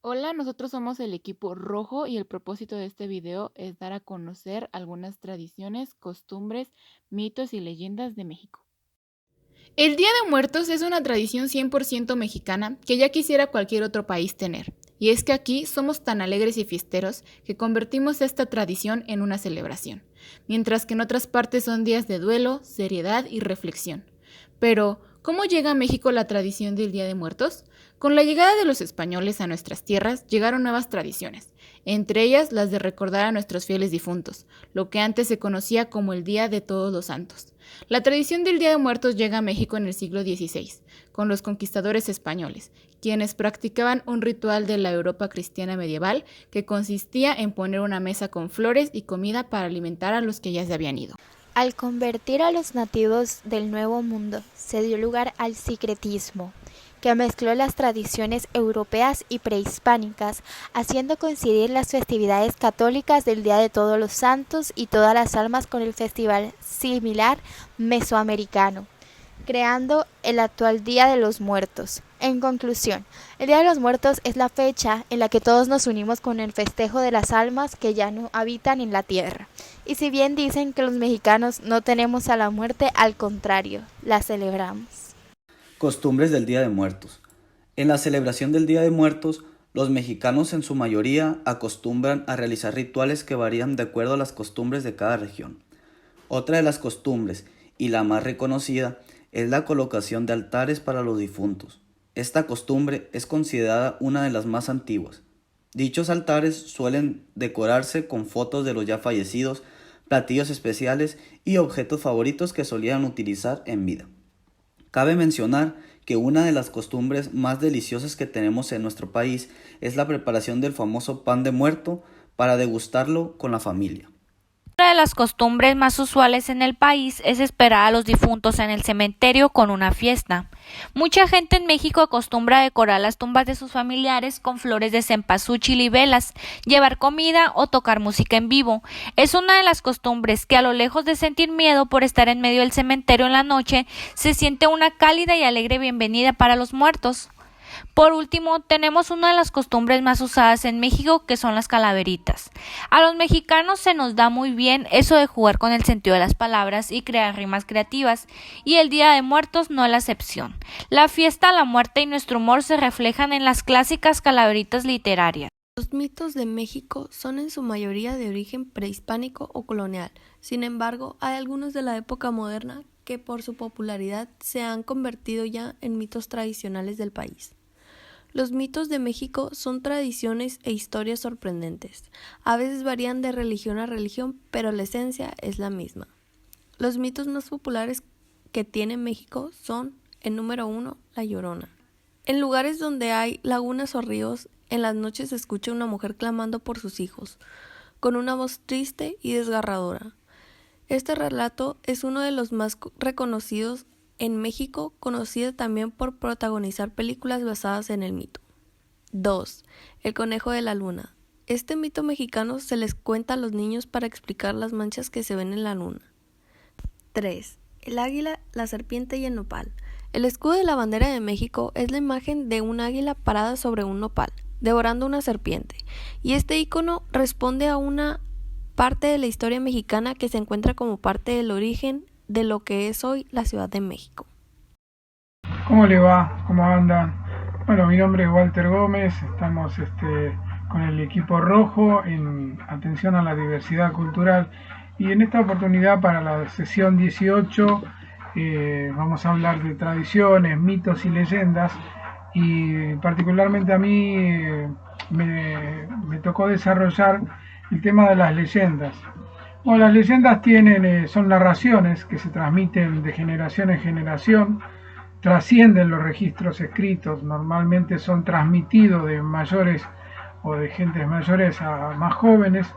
Hola, nosotros somos el equipo rojo y el propósito de este video es dar a conocer algunas tradiciones, costumbres, mitos y leyendas de México. El Día de Muertos es una tradición 100% mexicana que ya quisiera cualquier otro país tener. Y es que aquí somos tan alegres y fiesteros que convertimos esta tradición en una celebración, mientras que en otras partes son días de duelo, seriedad y reflexión. Pero, ¿cómo llega a México la tradición del Día de Muertos? Con la llegada de los españoles a nuestras tierras llegaron nuevas tradiciones, entre ellas las de recordar a nuestros fieles difuntos, lo que antes se conocía como el Día de Todos los Santos. La tradición del Día de Muertos llega a México en el siglo XVI, con los conquistadores españoles, quienes practicaban un ritual de la Europa cristiana medieval que consistía en poner una mesa con flores y comida para alimentar a los que ya se habían ido. Al convertir a los nativos del Nuevo Mundo, se dio lugar al sincretismo, que mezcló las tradiciones europeas y prehispánicas, haciendo coincidir las festividades católicas del Día de Todos los Santos y Todas las Almas con el festival similar mesoamericano, creando el actual Día de los Muertos. En conclusión, el Día de los Muertos es la fecha en la que todos nos unimos con el festejo de las almas que ya no habitan en la tierra. Y si bien dicen que los mexicanos no tenemos a la muerte, al contrario, la celebramos. Costumbres del Día de Muertos. En la celebración del Día de Muertos, los mexicanos en su mayoría acostumbran a realizar rituales que varían de acuerdo a las costumbres de cada región. Otra de las costumbres, y la más reconocida, es la colocación de altares para los difuntos. Esta costumbre es considerada una de las más antiguas. Dichos altares suelen decorarse con fotos de los ya fallecidos, platillos especiales y objetos favoritos que solían utilizar en vida. Cabe mencionar que una de las costumbres más deliciosas que tenemos en nuestro país es la preparación del famoso pan de muerto para degustarlo con la familia. Una de las costumbres más usuales en el país es esperar a los difuntos en el cementerio con una fiesta. Mucha gente en México acostumbra a decorar las tumbas de sus familiares con flores de cempasúchil y velas, llevar comida o tocar música en vivo. Es una de las costumbres que, a lo lejos de sentir miedo por estar en medio del cementerio en la noche, se siente una cálida y alegre bienvenida para los muertos. Por último, tenemos una de las costumbres más usadas en México, que son las calaveritas. A los mexicanos se nos da muy bien eso de jugar con el sentido de las palabras y crear rimas creativas, y el Día de Muertos no es la excepción. La fiesta, la muerte y nuestro humor se reflejan en las clásicas calaveritas literarias. Los mitos de México son en su mayoría de origen prehispánico o colonial. Sin embargo, hay algunos de la época moderna que por su popularidad se han convertido ya en mitos tradicionales del país. Los mitos de México son tradiciones e historias sorprendentes. A veces varían de religión a religión, pero la esencia es la misma. Los mitos más populares que tiene México son, en número 1, La Llorona. En lugares donde hay lagunas o ríos, en las noches se escucha una mujer clamando por sus hijos, con una voz triste y desgarradora. Este relato es uno de los más reconocidos en México, conocida también por protagonizar películas basadas en el mito. 2. El conejo de la luna. Este mito mexicano se les cuenta a los niños para explicar las manchas que se ven en la luna. 3. El águila, la serpiente y el nopal. El escudo de la bandera de México es la imagen de un águila parada sobre un nopal, devorando una serpiente, y este icono responde a una parte de la historia mexicana que se encuentra como parte del origen de lo que es hoy la Ciudad de México. ¿Cómo le va? ¿Cómo andan? Bueno, mi nombre es Walter Gómez, estamos con el equipo rojo en atención a la diversidad cultural y en esta oportunidad para la sesión 18 vamos a hablar de tradiciones, mitos y leyendas y particularmente a mí me tocó desarrollar el tema de las leyendas. Bueno, las leyendas son narraciones que se transmiten de generación en generación, trascienden los registros escritos, normalmente son transmitidos de mayores o de gentes mayores a más jóvenes,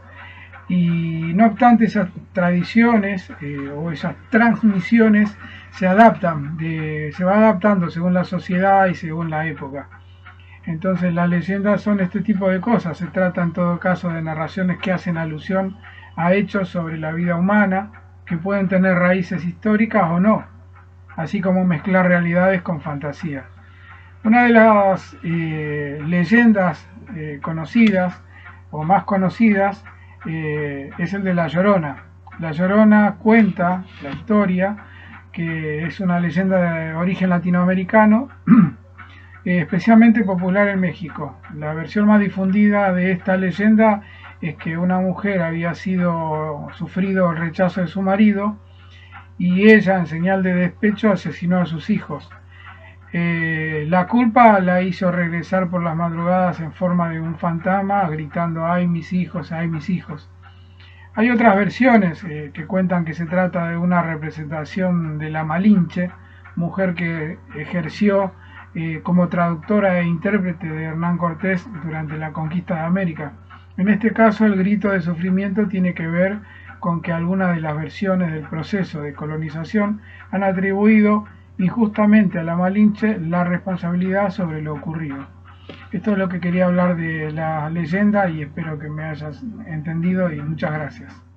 y no obstante esas tradiciones o esas transmisiones se va adaptando según la sociedad y según la época. Entonces las leyendas son este tipo de cosas, se trata en todo caso de narraciones que hacen alusión a hechos sobre la vida humana que pueden tener raíces históricas o no, así como mezclar realidades con fantasías. Una de las leyendas conocidas o más conocidas es el de La Llorona. La Llorona cuenta la historia, que es una leyenda de origen latinoamericano, especialmente popular en México. La versión más difundida de esta leyenda es que una mujer había sufrido el rechazo de su marido y ella, en señal de despecho, asesinó a sus hijos. La culpa la hizo regresar por las madrugadas en forma de un fantasma, gritando "¡ay mis hijos, ay mis hijos!". Hay otras versiones que cuentan que se trata de una representación de la Malinche, mujer que ejerció como traductora e intérprete de Hernán Cortés durante la conquista de América. En este caso, el grito de sufrimiento tiene que ver con que algunas de las versiones del proceso de colonización han atribuido injustamente a la Malinche la responsabilidad sobre lo ocurrido. Esto es lo que quería hablar de la leyenda y espero que me hayas entendido y muchas gracias.